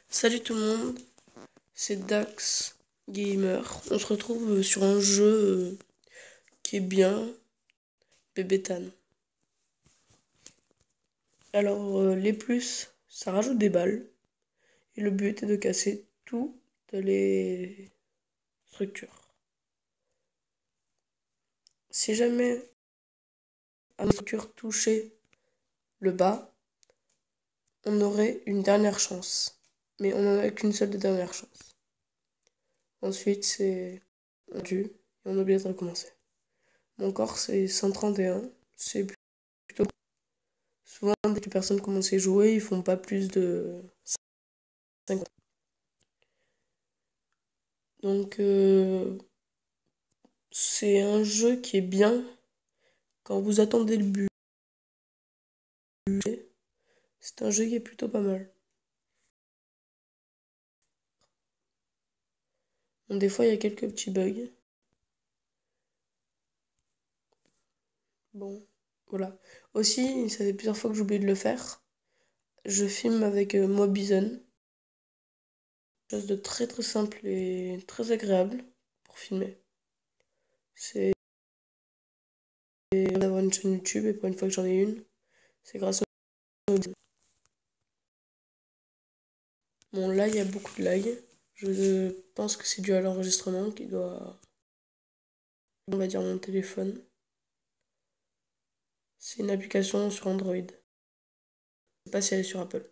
Salut tout le monde, c'est Dax Gamer. On se retrouve sur un jeu qui est bien, Bébétane. Alors les plus, ça rajoute des balles. Et le but est de casser toutes les structures. Si jamais une structure touchait le bas, on aurait une dernière chance. Mais on n'en a qu'une seule des dernières chances. Ensuite, c'est on tue et on oublie de recommencer. Mon corps, c'est 131. C'est plutôt. Souvent, dès que les personnes commencent à jouer, ils font pas plus de 50. Donc, c'est un jeu qui est bien quand vous attendez le but. C'est un jeu qui est plutôt pas mal. Bon, des fois, il y a quelques petits bugs. Bon, voilà. Aussi, ça fait plusieurs fois que j'oublie de le faire. Je filme avec Mobizone. Chose de très très simple et très agréable pour filmer. C'est d'avoir une chaîne YouTube et pour une fois que j'en ai une, c'est grâce au Mobizone. Bon, là, il y a beaucoup de lag. Je pense que c'est dû à l'enregistrement qui doit, on va dire, mon téléphone. C'est une application sur Android. Je sais pas si elle est sur Apple.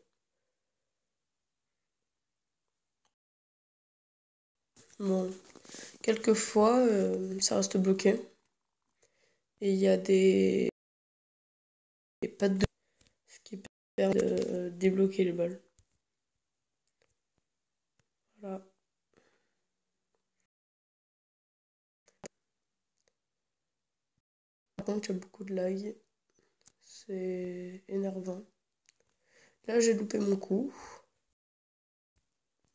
Bon, quelquefois, ça reste bloqué. Et il y a des pattes de ce qui permet de débloquer les balles. Voilà. Par contre, il y a beaucoup de lag. C'est énervant. Là, j'ai loupé mon coup.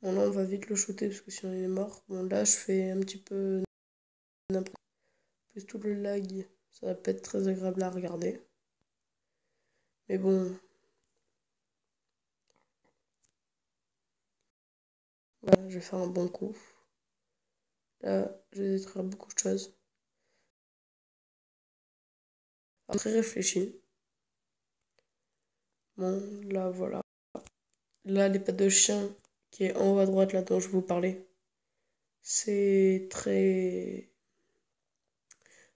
Bon, là, on va vite le shooter parce que sinon il est mort. Bon, là, je fais un petit peu n'importe quoi. Plus tout le lag, ça va pas être très agréable à regarder. Mais bon, voilà, je vais faire un bon coup. Là, je vais détruire beaucoup de choses. Très réfléchi. Bon, là, voilà. Là, les pattes de chien qui est en haut à droite, là, dont je vous parlais. C'est très.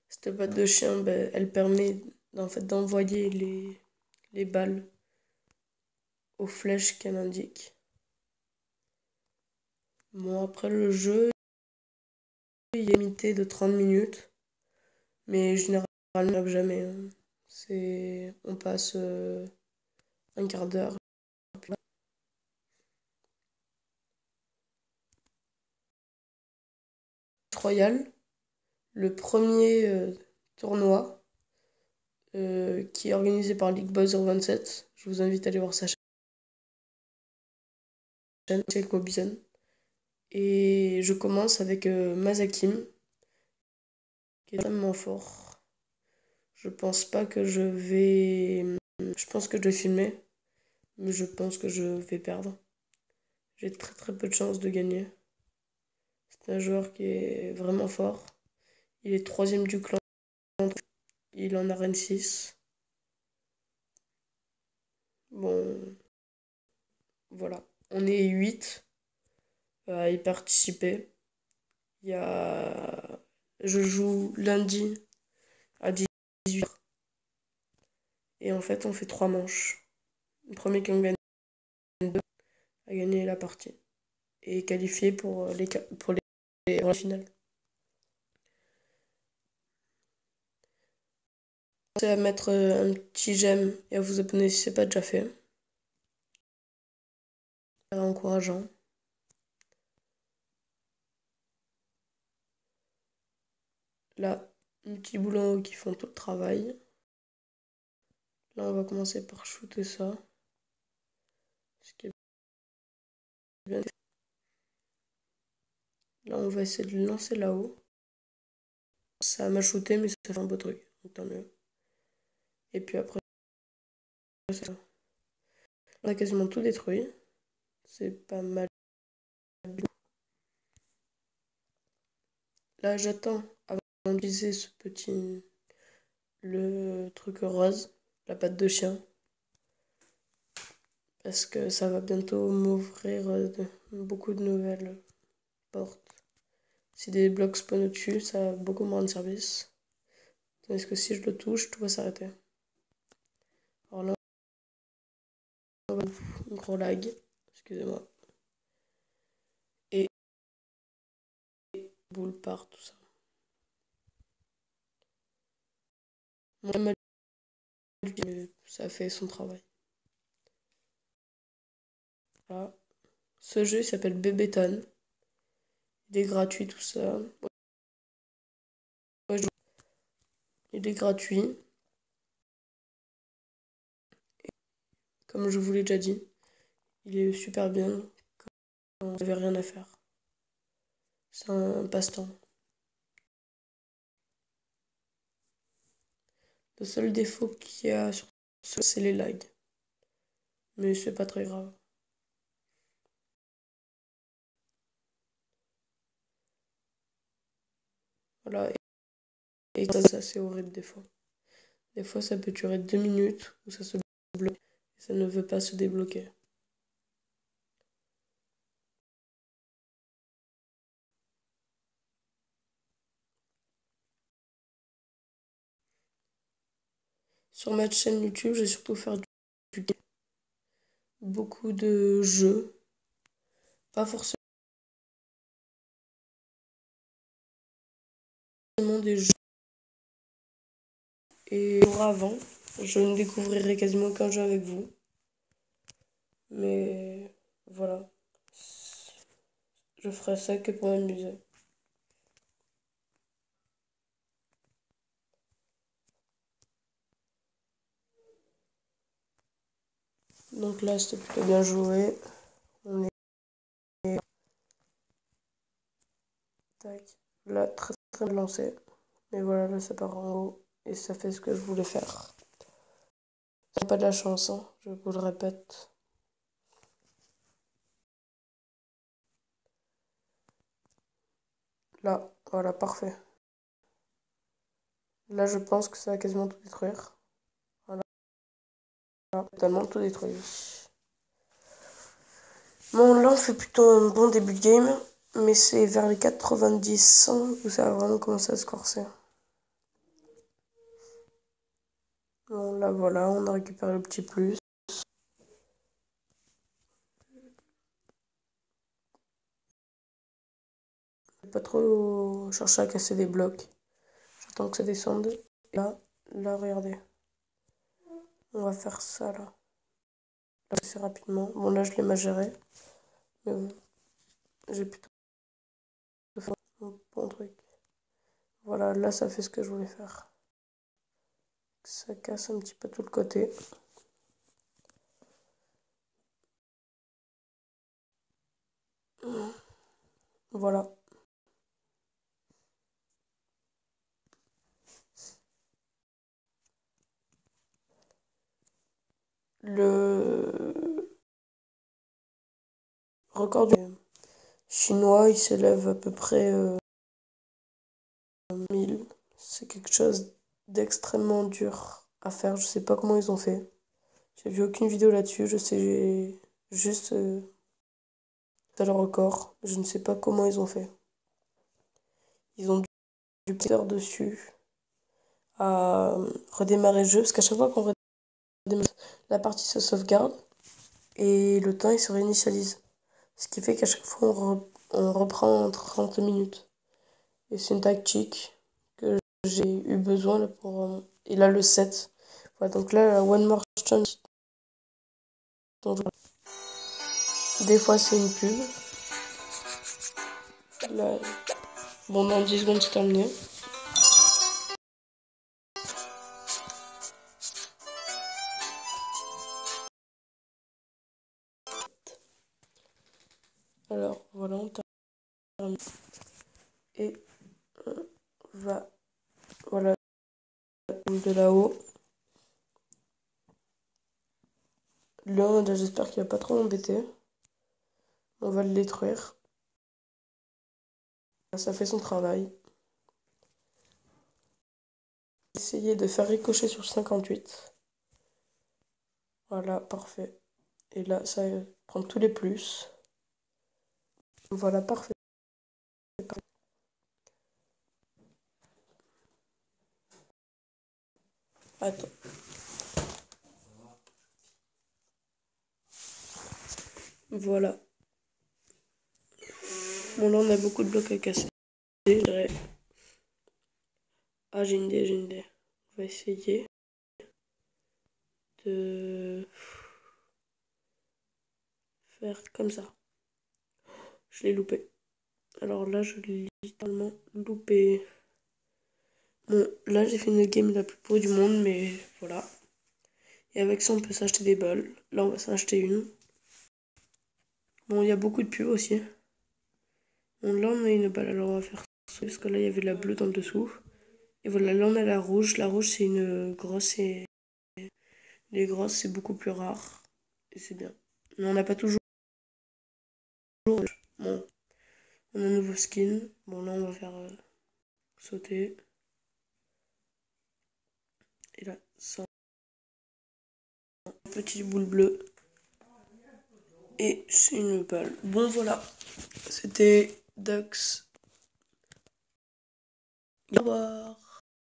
Cette patte de chien, ben, elle permet en fait d'envoyer les balles aux flèches qu'elle indique. Bon, après le jeu, il est limité de 30 minutes. Mais généralement, jamais, hein. On passe un quart d'heure. Royal, le premier tournoi qui est organisé par League Boys 27. Je vous invite à aller voir sa chaîne, avec Mobizone. Et je commence avec Masakim, qui est extrêmement fort. Je pense pas que je vais. Je pense que je vais filmer, mais je pense que je vais perdre. J'ai très très peu de chances de gagner. C'est un joueur qui est vraiment fort. Il est troisième du clan. Il en arène 6. Bon, voilà. On est 8 à y participer. Il y a. Je joue lundi à 18h. Et en fait, on fait 3 manches. Le premier qui en gagne 2 a gagné la partie. Et est qualifié pour les finales. Pensez à mettre un petit j'aime et à vous abonner si ce n'est pas déjà fait. C'est encourageant. Là, un petit boulot qui font tout le travail. Là, on va commencer par shooter ça. Ce qui est bien. Là, on va essayer de le lancer là-haut. Ça m'a shooté, mais ça fait un beau truc. Donc, tant mieux. Et puis après, on a quasiment tout détruit. c'est pas mal. Là, j'attends avant d'utiliser le truc rose, la patte de chien, parce que ça va bientôt m'ouvrir beaucoup de nouvelles portes. Si des blocs spawnent au-dessus, ça va beaucoup me rendre service. Tandis que si je le touche, tout va s'arrêter. Alors là, on va un gros lag, excusez-moi. Et boule part, tout ça. Moi, ça fait son travail. Voilà. Ce jeu s'appelle Bébéton. Il est gratuit, tout ça. Il est gratuit. Comme je vous l'ai déjà dit, il est super bien quand vous n'avez rien à faire. C'est un passe-temps. Le seul défaut qu'il y a sur ce, c'est les lags. Mais c'est pas très grave. Voilà. Et ça c'est horrible des fois. Des fois, ça peut durer 2 minutes où ça se bloque et ça ne veut pas se débloquer. Sur ma chaîne YouTube, j'ai surtout fait beaucoup de jeux. Pas forcément des jeux. Et avant, je ne découvrirai quasiment aucun jeu avec vous. Mais voilà. Je ferai ça que pour m'amuser. Donc là, c'était plutôt bien joué. On est tac. Là, très très bien lancé. Mais voilà, là, ça part en haut. Et ça fait ce que je voulais faire. C'est pas de la chance, hein, je vous le répète. Là, voilà, parfait. Là, je pense que ça va quasiment tout détruire. Voilà, totalement tout détruit. Bon, là, on fait plutôt un bon début de game, mais c'est vers les 90 où ça va vraiment commencer à se corser. Bon, là, voilà, on a récupéré le petit plus. Je vais pas trop chercher à casser des blocs. J'attends que ça descende. Et là, regardez. On va faire ça, là. Là, assez rapidement. Bon, là, je l'ai mal géré. Mais bon, j'ai plutôt fait un bon truc. Voilà, là, ça fait ce que je voulais faire. Ça casse un petit peu tout le côté. Voilà. Le record du chinois, il s'élève à peu près 1000. C'est quelque chose d'extrêmement dur à faire. Je sais pas comment ils ont fait. J'ai vu aucune vidéo là-dessus. Je sais juste c'est le record. Je ne sais pas comment ils ont fait. Ils ont dû passer dessus à redémarrer le jeu. Parce qu'à chaque fois qu'on redémarre, la partie se sauvegarde et le temps il se réinitialise. Ce qui fait qu'à chaque fois on reprend en 30 minutes. Et c'est une tactique que j'ai eu besoin là, pour... et là, le 7. Voilà, donc là, la One More Chance. Des fois, c'est une pub. Là, bon, dans 10 secondes, c'est terminé. Alors, voilà, on termine. Et on va... Voilà, de là-haut. Là, j'espère qu'il va pas trop m'embêter. On va le détruire. Ça fait son travail. Essayer de faire ricocher sur 58. Voilà, parfait. Et là, ça prend tous les plus. Voilà, parfait. Attends. Voilà. Bon, là, on a beaucoup de blocs à casser. Je dirais. Ah, j'ai une idée, j'ai une idée. On va essayer de faire comme ça. Je l'ai loupé. Alors là, je l'ai littéralement loupé. Bon, là, j'ai fait une game la plus pourrie du monde, mais voilà. Et avec ça, on peut s'acheter des balles. Là, on va s'en acheter une. Bon, il y a beaucoup de pubs aussi. Bon, là, on a une balle. Alors, on va faire ça. Parce que là, il y avait la bleue dans le dessous. Et voilà, là, on a la rouge. La rouge, c'est une grosse. Et les grosses, c'est beaucoup plus rare. Et c'est bien. Mais on n'a pas toujours. Bon, on a un nouveau skin. Bon, là, on va faire sauter. Et là, ça. Petite boule bleue. Et c'est une balle. Bon, voilà. C'était Dux. Au revoir.